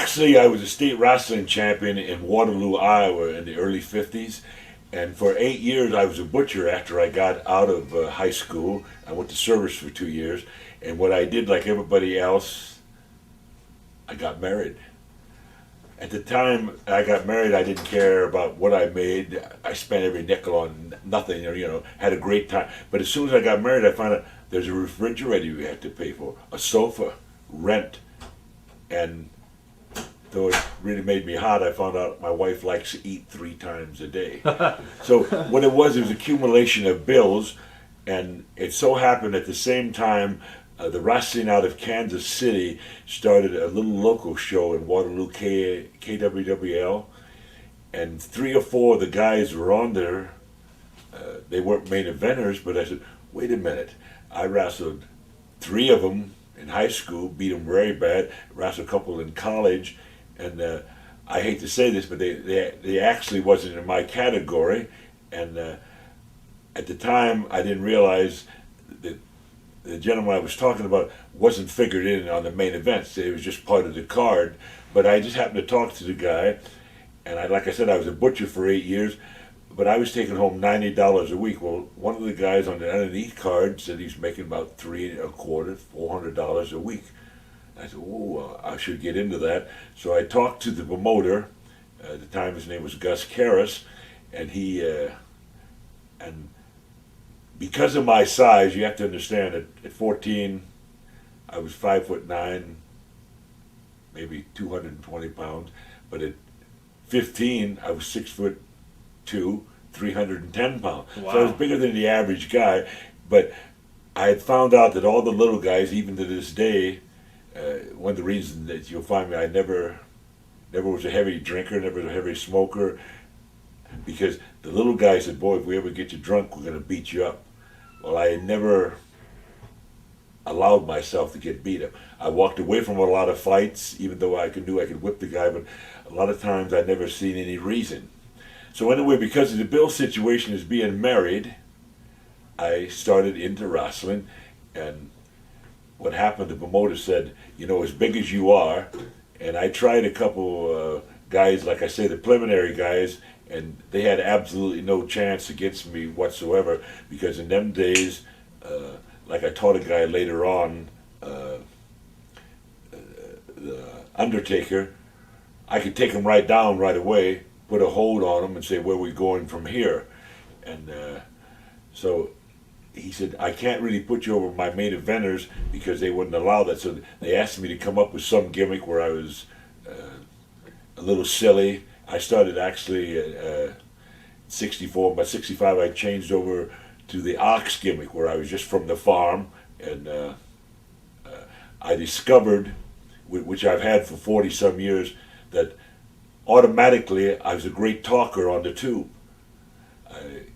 Actually, I was a state wrestling champion in Waterloo, Iowa in the early 50s. And for 8 years, I was a butcher after I got out of high school. I went to service for 2 years. And what I did, like everybody else, I got married. At the time I got married, I didn't care about what I made. I spent every nickel on nothing, had a great time. But as soon as I got married, I found out there's a refrigerator you have to pay for, a sofa, rent. And though it really made me hot, I found out my wife likes to eat 3 times a day. So what it was accumulation of bills. And it so happened at the same time, the wrestling out of Kansas City started a little local show in Waterloo, KWWL, and 3 or 4 of the guys were on there. They weren't main eventers, but I said, wait a minute. I wrestled 3 of them in high school, beat them very bad, wrestled a couple in college, and I hate to say this, but they actually wasn't in my category, and at the time I didn't realize that the gentleman I was talking about wasn't figured in on the main events. It was just part of the card. But I just happened to talk to the guy, and like I said, I was a butcher for 8 years, but I was taking home $90 a week. Well, one of the guys on the underneath card said he's making about $400 a week. I said, oh, I should get into that. So I talked to the promoter. At the time, his name was Gus Karras, and and because of my size, you have to understand that at 14, I was 5'9", maybe 220 pounds. But at 15, I was 6'2", 310 pounds. Wow. So I was bigger than the average guy. But I had found out that all the little guys, even to this day, one of the reasons that you'll find me, I never was a heavy drinker, never was a heavy smoker, because the little guy said, boy, if we ever get you drunk, we're going to beat you up. Well, I had never allowed myself to get beat up. I walked away from a lot of fights, even though I could whip the guy, but a lot of times I never seen any reason. So anyway, because of the Bill situation as being married, I started into wrestling, and what happened, the promoter said, as big as you are, and I tried a couple guys, like I say, the preliminary guys, and they had absolutely no chance against me whatsoever, because in them days, like I taught a guy later on, the Undertaker, I could take him right down right away, put a hold on him and say, where are we going from here? And so he said, I can't really put you over my main eventers because they wouldn't allow that. So they asked me to come up with some gimmick where I was a little silly. I started actually at 64, by 65 I changed over to the ox gimmick where I was just from the farm, and I discovered, which I've had for 40 some years, that automatically I was a great talker on the tube.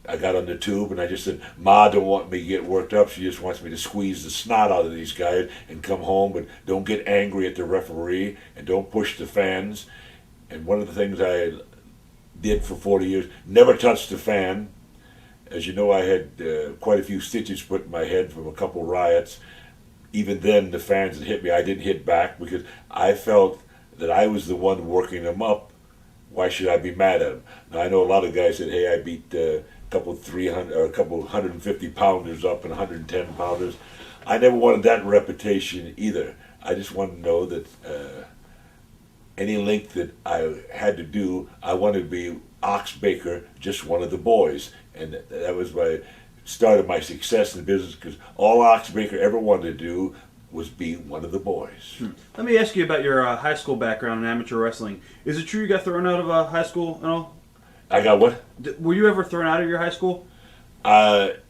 I got on the tube and I just said, Ma don't want me to get worked up. She just wants me to squeeze the snot out of these guys and come home, but don't get angry at the referee and don't push the fans. And one of the things I did for 40 years, never touched the fan. As you know, I had quite a few stitches put in my head from a couple riots. Even then, the fans that hit me, I didn't hit back because I felt that I was the one working them up. Why should I be mad at them? Now, I know a lot of guys said, hey, I beat a couple 300 or a couple 150 pounders up and 110 pounders. I never wanted that reputation either. I just wanted to know that any link that I had to do, I wanted to be Ox Baker, just one of the boys. And that was my start of my success in business, because all Ox Baker ever wanted to do was be one of the boys. Let me ask you about your high school background in amateur wrestling. Is it true you got thrown out of high school and all? I got what? Were you ever thrown out of your high school? The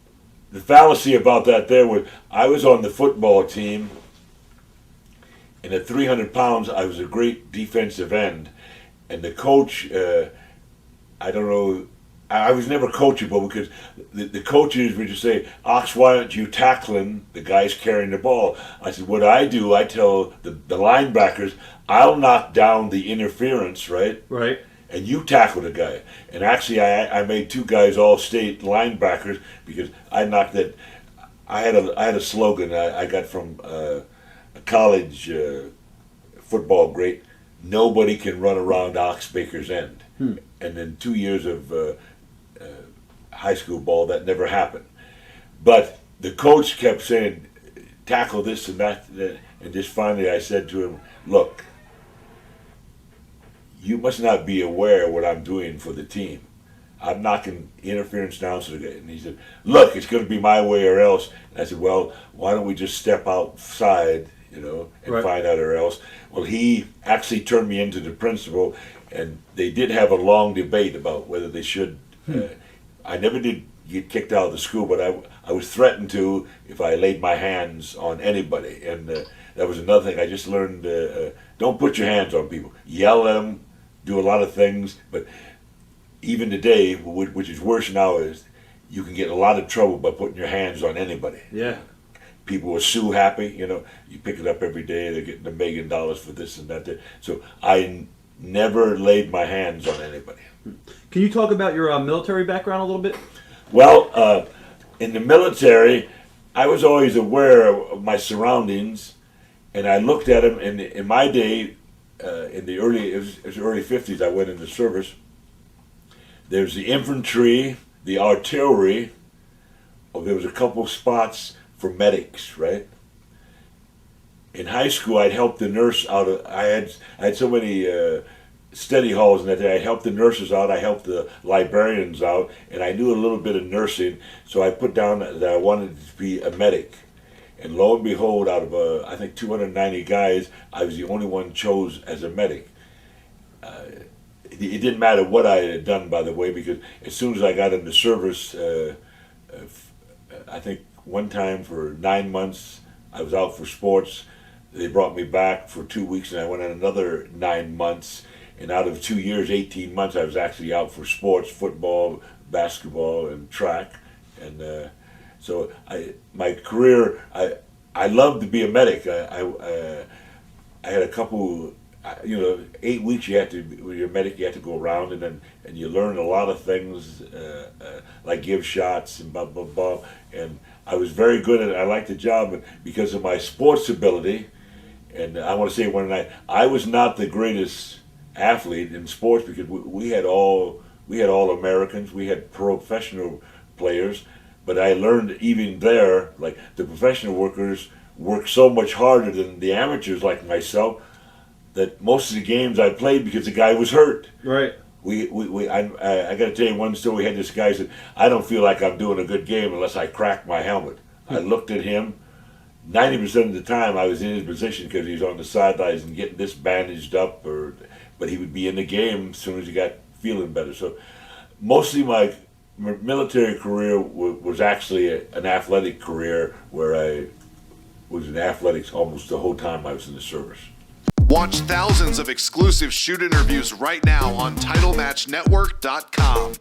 fallacy about that there was, I was on the football team, and at 300 pounds, I was a great defensive end. And the coach, I don't know, I was never coachable because the coaches would just say, Ox, why aren't you tackling the guys carrying the ball? I said, what I do, I tell the linebackers, I'll knock down the interference, right? Right. And you tackle the guy. And actually, I made 2 guys all-state linebackers because I knocked that. I had a slogan I got from a college football great, nobody can run around Ox Baker's End. And then 2 years of high school ball, that never happened. But the coach kept saying, tackle this and that, and just finally I said to him, look, you must not be aware of what I'm doing for the team. I'm knocking interference down. And he said, look, it's going to be my way or else. And I said, well, why don't we just step outside, and Right. find out or else. Well, he actually turned me into the principal, and they did have a long debate about whether they should. I never did get kicked out of the school, but I was threatened to if I laid my hands on anybody. And that was another thing I just learned. Don't put your hands on people. Yell at them, do a lot of things, but even today, which is worse now, is you can get in a lot of trouble by putting your hands on anybody. Yeah. People are sue happy, you pick it up every day, they're getting $1 million for this and that. So I never laid my hands on anybody. Can you talk about your military background a little bit? Well, in the military, I was always aware of my surroundings, and I looked at them, and in my day, in the early 50s, I went into service. There's the infantry, the artillery. There was a couple spots for medics, right? In high school, I'd help the nurse out. I had so many study halls and that I helped the nurses out. I helped the librarians out, and I knew a little bit of nursing. So I put down that I wanted to be a medic. And lo and behold, out of I think 290 guys, I was the only one chose as a medic. It didn't matter what I had done, by the way, because as soon as I got into service, I think one time for 9 months, I was out for sports. They brought me back for 2 weeks, and I went on another 9 months. And out of 2 years, 18 months, I was actually out for sports, football, basketball, and track. And so my career, I loved to be a medic. I had a couple, 8 weeks when you're a medic, you have to go around and you learn a lot of things, like give shots and blah, blah, blah. And I was very good at it. I liked the job, but because of my sports ability, and I want to say one night, I was not the greatest athlete in sports because we had all Americans, we had professional players, but I learned even there, like the professional workers work so much harder than the amateurs like myself, that most of the games I played because the guy was hurt. Right. I got to tell you one story. We had this guy said, I don't feel like I'm doing a good game unless I crack my helmet. I looked at him. 90% of the time I was in his position because he was on the sidelines and getting this bandaged up, but he would be in the game as soon as he got feeling better. So mostly my military career was actually an athletic career where I was in athletics almost the whole time I was in the service. Watch thousands of exclusive shoot interviews right now on TitleMatchNetwork.com.